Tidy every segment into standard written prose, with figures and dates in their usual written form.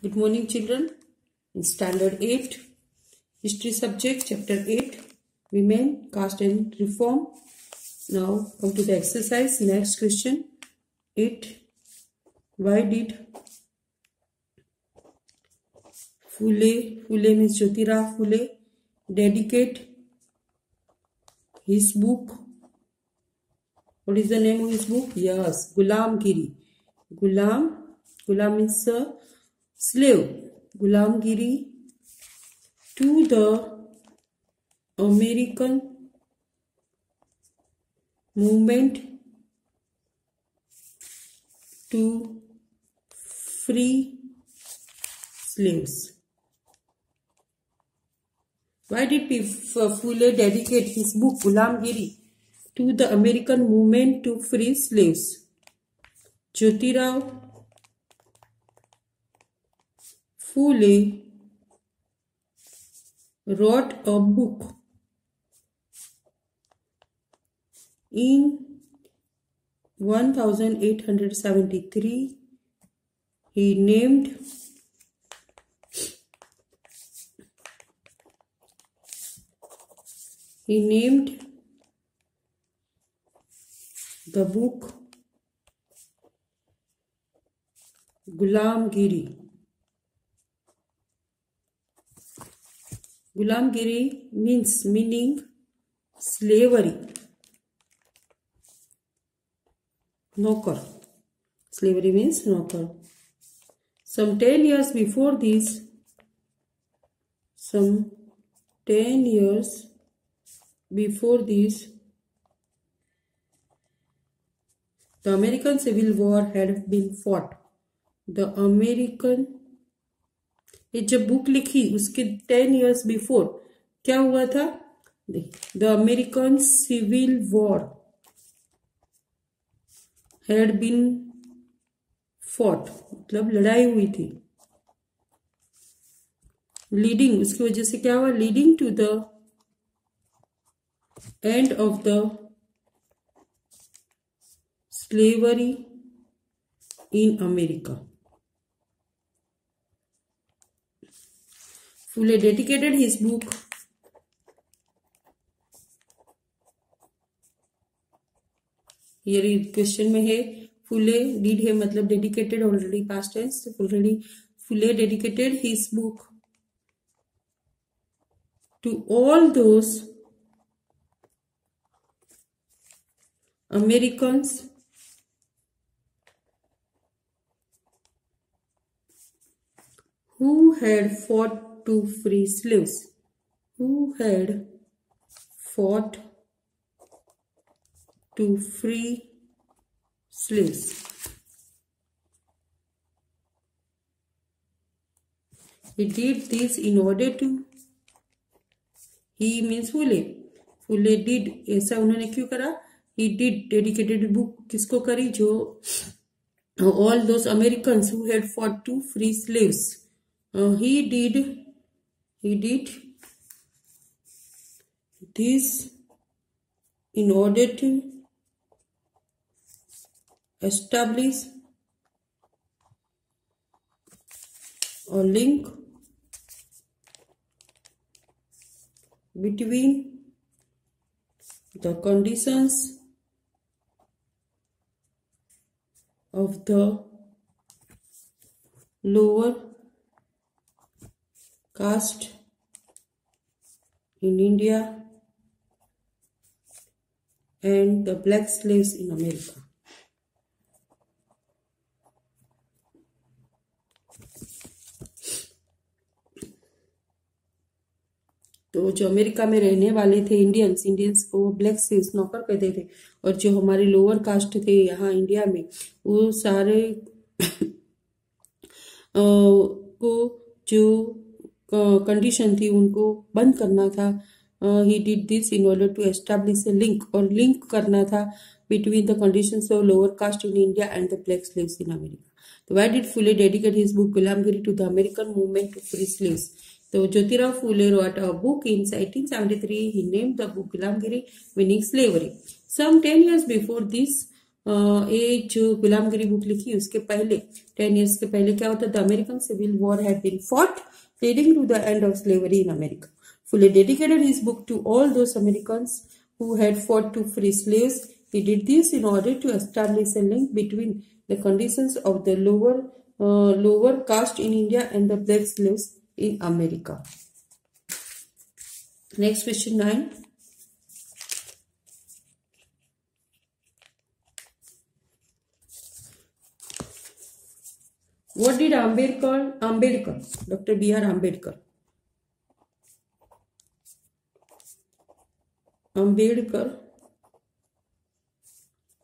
Good morning, children. In Standard 8, History subject, Chapter 8, Women, Caste and Reform. Now come to the exercise. Next question. 8. Why did Phule means Jyotirao Phule, dedicate his book? What is the name of his book? Yes, Gulamgiri. Gulam means slave. Gulamgiri to the American movement to free slaves. Why did Phule dedicate his book Gulamgiri to the American movement to free slaves? Jyotirao Phule wrote a book in 1873. He named the book Gulamgiri. Gulamgiri meaning slavery. Nokar. Slavery means nokar. Some 10 years before this, the American Civil War had been fought. ये जब book लिखी उसके 10 years before क्या हुआ था? The American civil war had been fought, मतलब लड़ाई हुई थी. लीडिंग, उसकी वजह से क्या हुआ? Leading to the end of the slavery in America. Phule dedicated his book here question में है Phule did है मतलब dedicated already past tense. Already Phule dedicated his book to all those Americans who had fought to free slaves. He did this in order to, he means Phule did, ऐसा उन्होंने क्यों करा? He did dedicated book किसको करी? जो all those Americans who had fought to free slaves. He did this in order to establish a link between the conditions of the lower caste in India and the black slaves in America. तो जो America में रहने वाले थे Indians को black slaves नौकर कहते थे, और जो हमारे लोअर कास्ट थे यहाँ इंडिया में वो सारे को जो कंडीशन थी उनको बंद करना था. He did this in order to establish a link, और लिंक करना था between the conditions of lower caste in India and the black slaves in America. So why did Phule dedicate his book Gulamgiri to the American movement to free slaves? So Jyotirao Phule wrote a book in 1873. He named the book Gulamgiri, meaning slavery. Some 10 years before this, ये जो गुलामगिरी book लिखी उसके पहले 10 years के पहले क्या होता था, American civil war had been fought leading to the end of slavery in America. Fuller dedicated his book to all those Americans who had fought to free slaves. He did this in order to establish a link between the conditions of the lower caste in India and the black slaves in America. Next question 9. What did Ambedkar, Dr. B.R. Ambedkar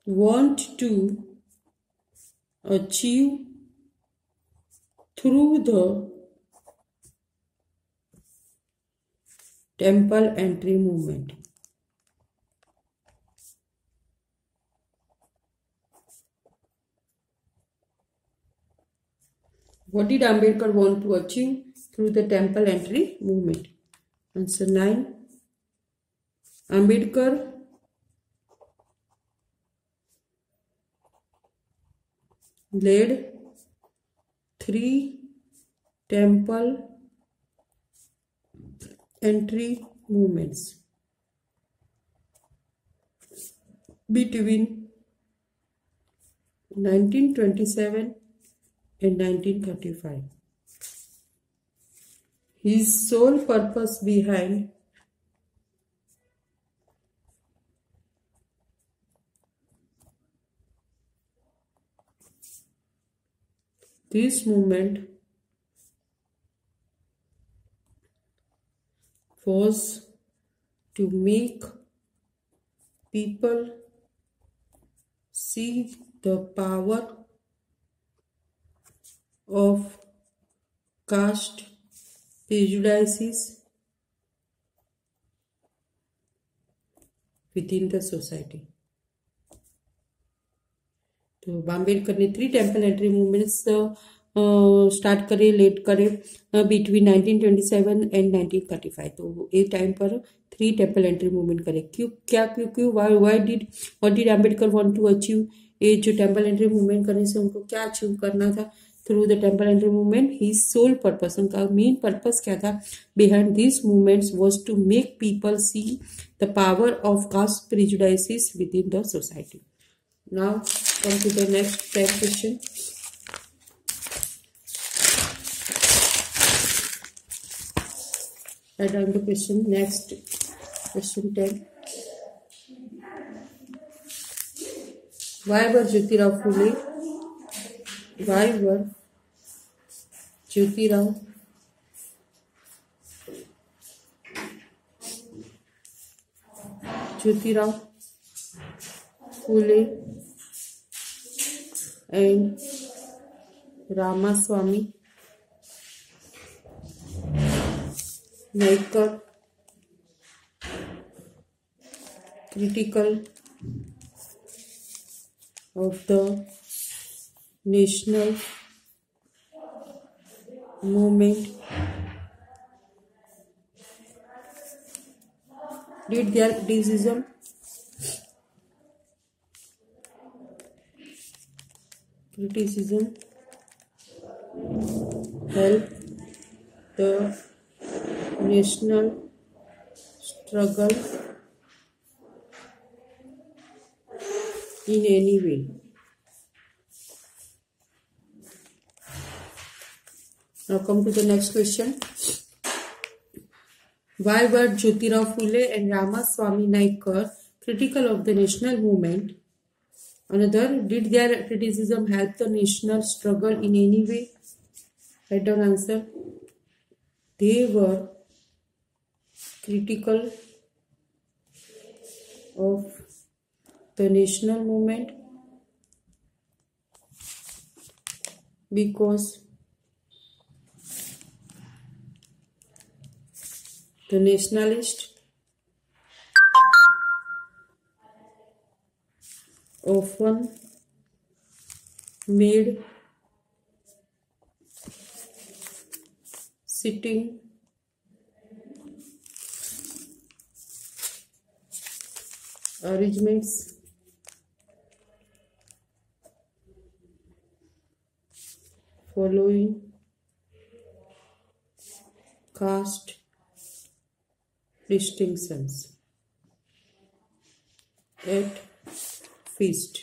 want to achieve through the temple entry movement? What did Ambedkar want to achieve through the temple entry movement? Answer 9. Ambedkar led 3 temple entry movements between 1927 and 1935. His sole purpose behind this movement was to make people see the power of caste prejudices within the society. तो आम्बेडकर ने 3 temple entry movements start करे, lead करे between 1927 and 1935. तो ये time पर 3 temple entry movement करे. क्यों what did Ambedkar want to achieve? ये जो टेम्पल एंट्री मूवमेंट करने से उनको क्या अचीव करना था? Through the temple entry movement his sole purpose, उनका मेन पर्पस क्या था? Behind this movements was to make people see the power of caste prejudices within the society. Now come to the next 10 question. Write down the question. Next question 10. Why were Jyotirao Phule and Ramaswamy Naicker critical of the national movement? Did their criticism help the national struggle in any way? Now come to the next question. Why were Jyotirao Phule and Ramaswamy Naicker critical of the national movement? Another, did their criticism help the national struggle in any way? Write down answer. They were critical of the national movement because the nationalists often made sitting arrangements following caste distinctions at feast.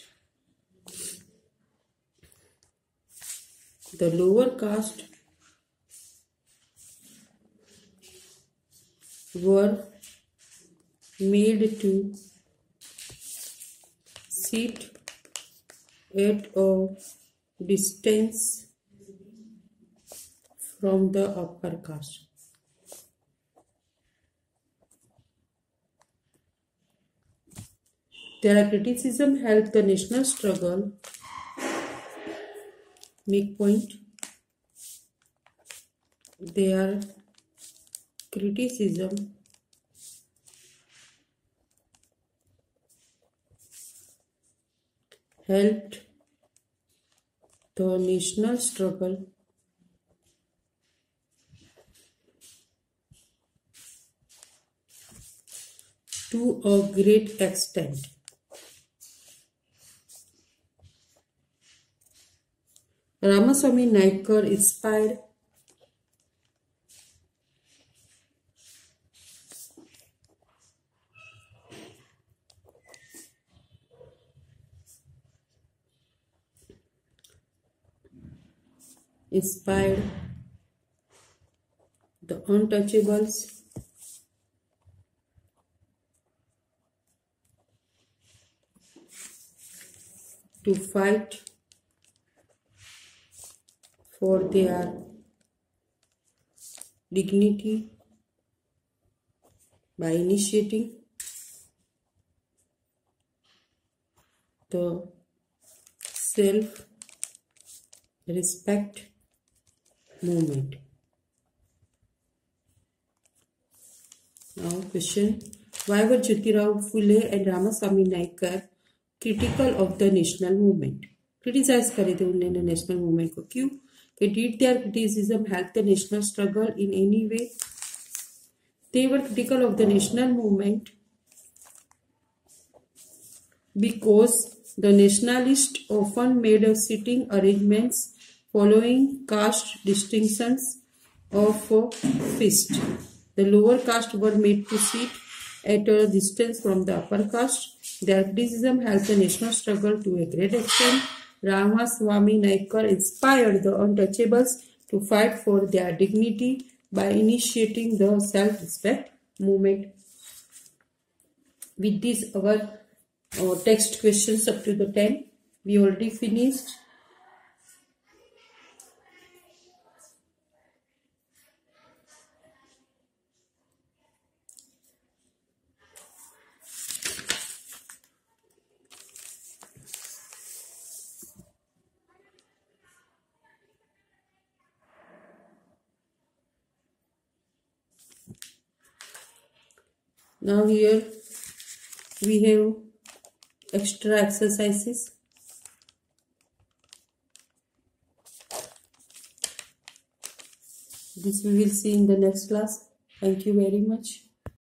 The lower caste were made to sit at a distance from the upper caste. Their criticism helped the national struggle make point. Their criticism helped the national struggle to a great extent. Ramaswamy Naicker inspired the untouchables to fight for their dignity by initiating the self-respect movement. Now question, why were Jyotirao Phule and Ramaswamy Naicker critical of the national movement? Criticize करे थे उन्होंने national movement को, क्यों? Did their criticism help the national struggle in any way? They were critical of the national movement because the nationalists often made sitting arrangements following caste distinctions of feast. The lower caste were made to sit at a distance from the upper caste. Their criticism helped the national struggle to a great extent. Ramaswamy Naicker inspired the untouchables to fight for their dignity by initiating the self-respect movement. With this, our text questions up to the 10 we already finished. Now here we have extra exercises. This we will see in the next class. Thank you very much.